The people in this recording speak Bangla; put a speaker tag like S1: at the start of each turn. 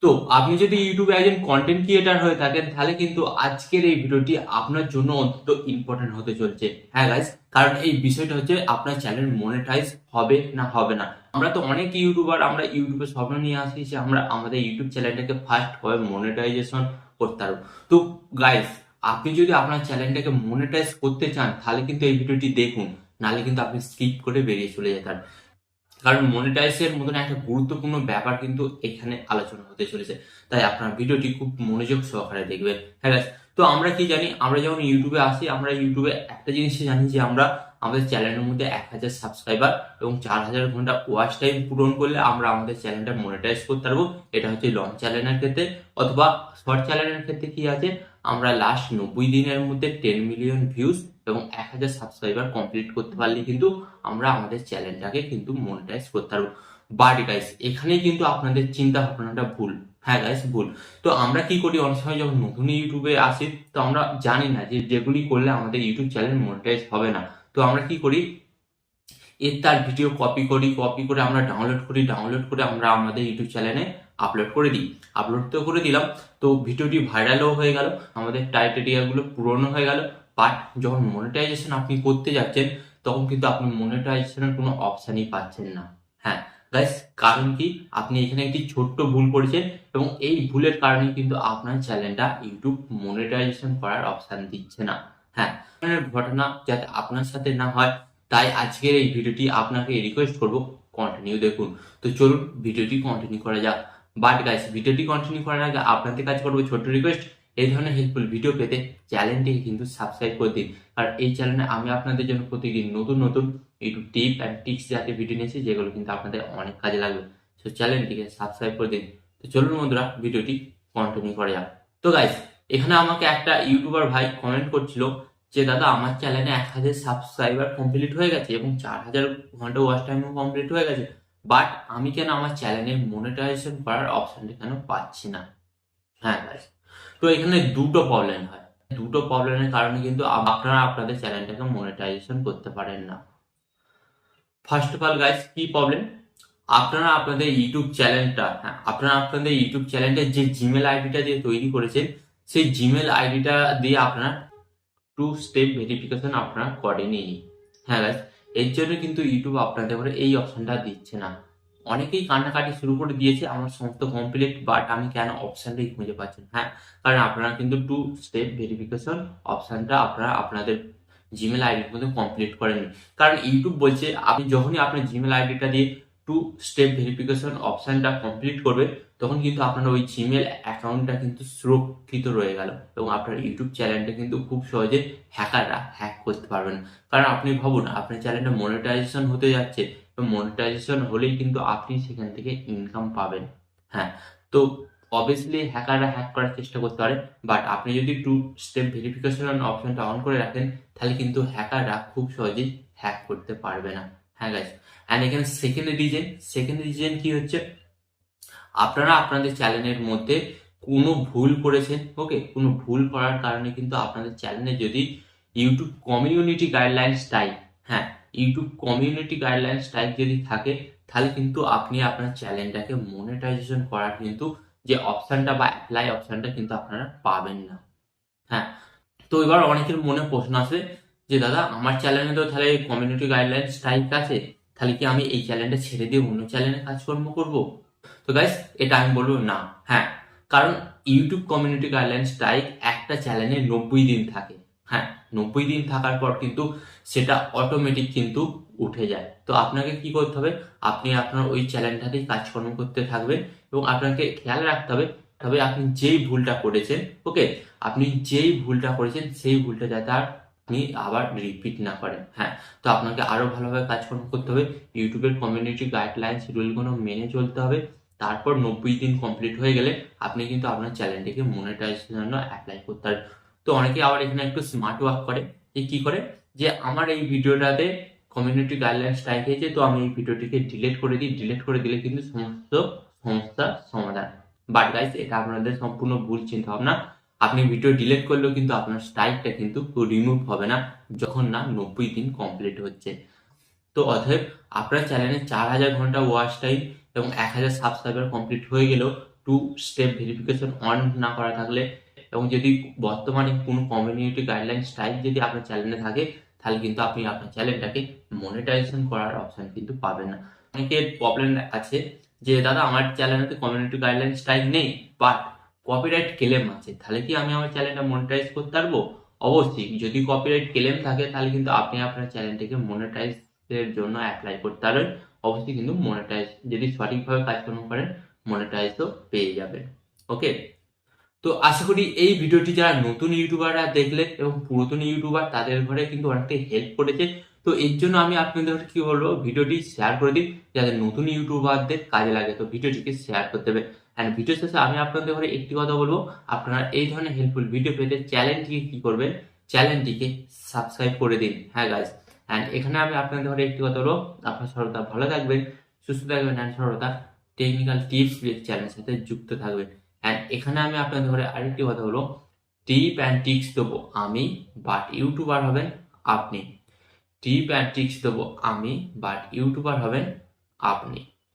S1: তো আপনি যদি ইউটিউবে একজন কন্টেন্ট ক্রিয়েটার হয়ে থাকেন তাহলে কিন্তু আজকের এই ভিডিওটি আপনার জন্য অত্যন্ত ইম্পর্টেন্ট হতে চলছে। হ্যাঁ গাইস, কারণ এই বিষয়টা হচ্ছে আপনার চ্যানেল মনিটাইজ হবে না হবে না। আমরা তো অনেক ইউটিউবার আমরা ইউটিউবে স্বপ্ন নিয়ে আসি যে আমরা আমাদের ইউটিউব চ্যানেলটাকে ফার্স্ট ভাবে মনিটাইজেশন করতে পারবো। তো গাইস, আপনি যদি আপনার চ্যানেলটাকে মনিটাইজ করতে চান তাহলে কিন্তু এই ভিডিওটি দেখুন, নাহলে কিন্তু আপনি স্কিপ করে বেরিয়ে চলে যেতেন। কারণ মনিটাইজের মতন একটা গুরুত্বপূর্ণ ব্যাপার কিন্তু এখানে আলোচনা হতে চলেছে। তাই আপনার ভিডিওটি খুব মনোযোগ সহকারে দেখবেন। হ্যাঁ guys, তো আমরা কি জানি, আমরা যখন ইউটিউবে আসি আমরা ইউটিউবে একটা জিনিসই জানি যে আমরা আমাদের চ্যানেলের মধ্যে 1000 সাবস্ক্রাইবার এবং 4000 ঘন্টা ওয়াচ টাইম পূরণ করলে আমরা আমাদের চ্যানেলটা মনিটাইজ করতে পারবো। এটা হচ্ছে লং চ্যানেলের ক্ষেত্রে। অথবা শর্ট চ্যানেলের ক্ষেত্রে কি আছে, আমরা লাস্ট 90 দিনের মধ্যে 10 মিলিয়ন ভিউজ এবং 1000 সাবস্ক্রাইবার কমপ্লিট করতে পারলে কিন্তু আমরা আমাদের চ্যানেলটাকে কিন্তু মনিটাইজ করতে পারবো। বাট গাইস, এখানেই কিন্তু আপনাদের চিন্তা ভাবনাটা ভুল। হ্যাঁ গাইস, ভুল। তো আমরা কি করি, অনেক সময় যখন নতুন ইউটিউবে আসি তো আমরা জানি না যে যেগুলি করলে আমাদের ইউটিউব চ্যানেল মনিটাইজ হবে না। তো আমরা কি করি, তার ভিডিও কপি করে আমরা ডাউনলোড করে আমরা আমাদের ইউটিউব চ্যানেলে আপলোড করে দিই। আপলোড তো করে দিলাম, তো ভিডিওটি ভাইরালও হয়ে গেল, আমাদের টাইটেরিয়াগুলো পূরণও হয়ে গেল। বাট যখন মনিটাইজেশন আপনি করতে যাচ্ছেন তখন কিন্তু আপনি মনিটাইজেশনের কোনো অপশানই পাচ্ছেন না। হ্যাঁ গাইস, কারণ কি, আপনি এখানে একটি ছোট্ট ভুল করেছেন এবং এই ভুলের কারণে কিন্তু আপনার চ্যানেলটা ইউটিউব মনিটাইজেশন করার অপশান দিচ্ছে না। হ্যাঁ, ঘটনা যাতে আপনার সাথে না হয় তাই আজকের এই ভিডিওটি আপনাকে রিকোয়েস্ট করব কন্টিনিউ দেখুন। তো চলুন ভিডিওটি কন্টিনিউ করা যাক। বাট গাইস, ভিডিওটি কন্টিনিউ করার আগে আপনাদের কাজ করবো ছোট্ট রিকোয়েস্ট, এই ধরনের হেল্পফুল ভিডিও পেতে চ্যানেলটিকে কিন্তু সাবস্ক্রাইব করে দিন। আর এই চ্যানেলে আমি আপনাদের জন্য প্রতিদিন নতুন নতুন ইউটিউব টিপ অ্যান্ড টিক্স জাতীয় ভিডিও নিয়েছি যেগুলো কিন্তু আপনাদের অনেক কাজে লাগবে। তো চ্যানেলটিকে সাবস্ক্রাইব করে দিন। তো চলুন বন্ধুরা, ভিডিওটি কন্টিনিউ করা যাক। তো গাইস, এখানে আমাকে একটা ইউটিউবার ভাই কমেন্ট করছিল যে দাদা আমার চ্যানেলে 1000 সাবস্ক্রাইবার কমপ্লিট হয়ে গেছে এবং 4000 ঘন্টা ওয়াচ টাইমও কমপ্লিট হয়ে গেছে, বাট আমি কেন আমার চ্যানেলে মনিটাইজেশন করার অপশনটা কেন পাচ্ছি না। হ্যাঁ গাইস, তো এখানে দুটো প্রবলেম হয়। দুটো প্রবলেমের কারণে কিন্তু আপনারা আপনাদের চ্যানেলটাকে মনিটাইজেশন করতে পারেন না। ফার্স্ট অফ অল গাইস, কি প্রবলেম, আপনারা আপনাদের ইউটিউব চ্যানেলটা, হ্যাঁ আপনারা আপনাদের ইউটিউব চ্যানেলটা যে জিমেল আইডিটা দিয়ে তৈরি করেছেন সেই জিমেল আইডিটা দিয়ে আপনারা টু স্টেপ ভেরিফিকেশন আপনারা করেনি। হ্যাঁ গাইস, এর জন্য কিন্তু ইউটিউব আপনাদের করে এই অপশনটা দিচ্ছে না। অনেকেই কান্নাকাটি শুরু করে দিয়েছে আমার সমস্ত কমপ্লিট, বাট আমি কেন অপশনটাই খুঁজে পাচ্ছি না। হ্যাঁ, কারণ আপনারা কিন্তু টু স্টেপ ভেরিফিকেশন অপশনটা আপনারা আপনাদের জিমেল আইডির মধ্যে কমপ্লিট করেননি। কারণ ইউটিউব বলছে আপনি যখনই আপনার জিমেল আইডিটা দিয়ে টু স্টেপ ভেরিফিকেশন অপশনটা কমপ্লিট করবেন তখন কিন্তু আপনার ওই জিমেল অ্যাকাউন্টটা কিন্তু সুরক্ষিত রয়ে গেল এবং আপনার ইউটিউব চ্যানেলটা কিন্তু খুব সহজে হ্যাকাররা হ্যাক করতে পারবেন। কারণ আপনি ভাবুন, আপনার চ্যানেলটা মনিটাইজেশন হতে যাচ্ছে এবং মনিটাইজেশন হলেই কিন্তু আপনি সেখান থেকে ইনকাম পাবেন। হ্যাঁ, তো অবভিয়াসলি হ্যাকাররা হ্যাক করার চেষ্টা করতে পারে, বাট আপনি যদি টু স্টেপ ভেরিফিকেশন অপশনটা অন করে রাখেন তাহলে কিন্তু হ্যাকাররা খুব সহজেই হ্যাক করতে পারবে না। হ্যাঁ গাইস, অ্যান্ড এখানে সেকেন্ড রিজন কি হচ্ছে, আপনারা আপনাদের চ্যানেলের মধ্যে কোনো ভুল করেছেন। ওকে, কোনো ভুল করার কারণে কিন্তু আপনাদের চ্যানেলে যদি ইউটিউব কমিউনিটি গাইডলাইন স্ট্রাইক, হ্যাঁ ইউটিউব কমিউনিটি গাইডলাইন স্ট্রাইক যদি থাকে তাহলে কিন্তু আপনি আপনার চ্যানেলটাকে মনিটাইজেশন করার কিন্তু যে অপশনটা বা অ্যাপ্লাই অপশনটা কিন্তু আপনারা পাবেন না। হ্যাঁ, তো এবার অনেকের মনে প্রশ্ন আসে যে দাদা আমার চ্যানেলে তো তাহলে কমিউনিটি গাইডলাইন স্ট্রাইক আছে, তাহলে কি আমি এই চ্যানেলটা ছেড়ে দিয়ে অন্য চ্যানেলে কাজকর্ম করব? তো গাইস, এটা আমি বলবো না। হ্যাঁ, কারণ ইউটিউব কমিউনিটি গাইডলাইন স্ট্রাইক একটা চ্যানেলে 90 দিন থাকে। হ্যাঁ, 90 দিন থাকার পর কিন্তু সেটা অটোমেটিক কিন্তু উঠে যায়। তো আপনাকে কি করতে হবে, আপনি আপনার ওই চ্যানেলটাতেই কাজকর্ম করতে থাকবেন এবং আপনাকে খেয়াল রাখতে হবে তবে আপনি যেই ভুলটা করেছেন, ওকে, আপনি যেই ভুলটা করেছেন সেই ভুলটা যাতে আর আপনি আবার রিপিট না করেন। হ্যাঁ, তো আপনাকে আরো ভালোভাবে কাজকর্ম করতে হবে, ইউটিউবের কমিউনিটি গাইডলাইন শিডিউলগুলো মেনে চলতে হবে। তারপর 90 দিন কমপ্লিট হয়ে গেলে আপনি কিন্তু আপনার চ্যানেলটিকে মনিটাইজেশনের জন্য অ্যাপ্লাই করতে পারবেন। তো অনেকে আবার এখানে একটু স্মার্ট ওয়ার্ক করে, যে কি করে, যে আমার এই ভিডিওটাতে কমিউনিটি গাইডলাইন স্ট্রাইক হয়েছে তো আমি এই ভিডিওটিকে ডিলিট করে দিই, ডিলিট করে দিলে কিন্তু সমস্ত সমস্যার সমাধান। বাট গাইস, এটা আপনাদের সম্পূর্ণ ভুল চিন্তা ভাবনা। আপনি ভিডিও ডিলিট করলেও কিন্তু আপনার স্ট্রাইকটা কিন্তু রিমুভ হবে না যখন না 90 দিন কমপ্লিট হচ্ছে। তো অতএব আপনার চ্যানেলে 4000 ঘন্টা ওয়াচ টাইম এবং 1000 সাবস্ক্রাইবার কমপ্লিট হয়ে গেলেও টু স্টেপ ভেরিফিকেশন অন না করা থাকলে এবং যদি বর্তমানে কোনো কমিউনিটি গাইডলাইন স্ট্রাইক যদি আপনার চ্যানেলে থাকে তাহলে কিন্তু আপনি আপনার চ্যানেলটাকে মনিটাইজেশন করার অপশন কিন্তু পাবেন না। অনেকের প্রবলেম আছে যে দাদা আমার চ্যানেলে কমিউনিটি গাইডলাইন স্ট্রাইক নেই বাট কপিরাইট ক্লেম আছে, তাহলে কি আমি আমার চ্যানেলটা মনিটাইজ করতে পারবো? অবশ্যই, যদি কপিরাইট ক্লেম থাকে তাহলে কিন্তু আপনি আপনার চ্যানেলটাকে মনিটাইজের জন্য অ্যাপ্লাই করতে পারবেন। অবশ্যই কিন্তু মনিটাইজ যদি সঠিকভাবে কাজকর্ম করেন মনিটাইজ তো পেয়ে যাবেন। ওকে, তো আশা করি এই ভিডিওটি যারা নতুন ইউটিউবাররা দেখলে এবং পুরাতন ইউটিউবার তাদের ঘরে কিন্তু অনেকটাই হেল্প করেছে। তো এর জন্য আমি আপনাদের কি বলবো, ভিডিওটি শেয়ার করে দিন যাতে নতুন ইউটিউবারদের কাজে লাগে। তো ভিডিওটিকে শেয়ার করতে হবে। অ্যান্ড ভিডিও শেষে আমি আপনাদের ঘরে একটি কথা বলবো, আপনারা এই ধরনের হেল্পফুল ভিডিও পেতে চ্যানেলটিকে কি করবেন, চ্যানেলটিকে সাবস্ক্রাইব করে দিন। হ্যাঁ গাইস, অ্যান্ড এখানে আমি আপনাদের ঘরে একটি কথা বলবো, আপনার সরলতা ভালো থাকবেন, সুস্থ থাকবেন, অ্যান্ড সরলতা টেকনিক্যাল টিপস চ্যানেলের সাথে যুক্ত থাকবেন। অ্যান্ড এখানে আমি আপনাদের ঘরে আরেকটি কথা হলো, টিপ অ্যান্ড টিক্স দেবো আমি, বাট ইউটিউবার হবেন আপনি। টিপ অ্যান্ড টিক্স দেবো আমি, বাট ইউটিউবার হবেন আপনি।